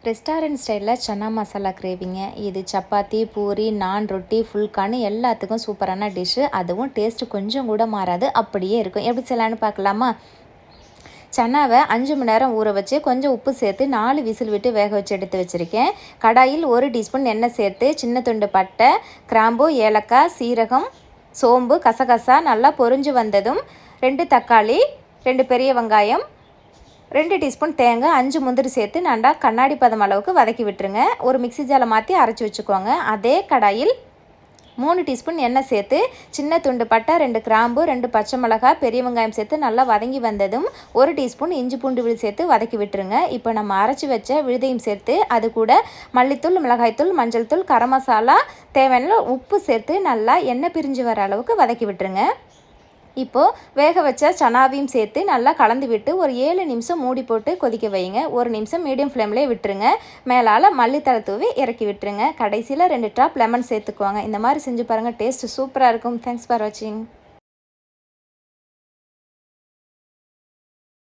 Restaurant ஸ்டைலில் சன்னா மசாலா கிரேவிங்க. இது சப்பாத்தி, பூரி, நான், ரொட்டி, ஃபுல்கான்னு எல்லாத்துக்கும் சூப்பரான டிஷ்ஷு. அதுவும் டேஸ்ட்டு கொஞ்சம் கூட மாறாது, அப்படியே இருக்கும். எப்படி செய்யலான்னு பார்க்கலாமா? சன்னாவை 5 மணி நேரம் ஊற வச்சு கொஞ்சம் உப்பு சேர்த்து 4 விசில் விட்டு வேக வச்சு எடுத்து வச்சுருக்கேன். கடாயில் 1 டீஸ்பூன் எண்ணெய் சேர்த்து சின்ன துண்டு பட்டை, கிராம்பு, ஏலக்காய், சீரகம், சோம்பு, கசகசா நல்லா பொரிஞ்சு வந்ததும் 2 தக்காளி, 2 பெரிய வெங்காயம், 2 டீஸ்பூன் தேங்காய், 5 முந்திரி சேர்த்து நல்லா கண்ணாடி பதம் அளவுக்கு வதக்கி விட்டுருங்க. ஒரு மிக்ஸி ஜாரில் மாற்றி அரைச்சி வச்சுக்கோங்க. அதே கடாயில் 3 டீஸ்பூன் எண்ணெய் சேர்த்து சின்ன துண்டு பட்டை, 2 கிராம்பு, 2 பச்சை மிளகாய், பெரிய வெங்காயம் சேர்த்து நல்லா வதங்கி வந்ததும் 1 டீஸ்பூன் இஞ்சி பூண்டு விழுது சேர்த்து வதக்கி விட்டுருங்க. இப்போ நம்ம அரைச்சி வச்ச விழுதையும் சேர்த்து அது கூட மல்லித்தூள், மிளகாய்த்தூள், மஞ்சள் தூள், கரம் மசாலா, தேவையான உப்பு சேர்த்து நல்லா எண்ணெய் பிரிஞ்சு வர அளவுக்கு வதக்கி விட்டுருங்க. இப்போது வேக வச்ச சனாவையும் சேர்த்து நல்லா கலந்து விட்டு ஒரு 7 நிமிஷம் மூடி போட்டு கொதிக்க வைங்க. 1 நிமிஷம் மீடியம் ஃப்ளேம்லேயே விட்டுருங்க. மேலால் மல்லித்தழை தூவி இறக்கி விட்டுருங்க. கடைசியில் 2 ட்ராப் லெமன் சேர்த்துக்குவாங்க. இந்த மாதிரி செஞ்சு பாருங்கள், டேஸ்ட்டு சூப்பராக இருக்கும். தேங்க்ஸ் ஃபார் வாட்சிங்.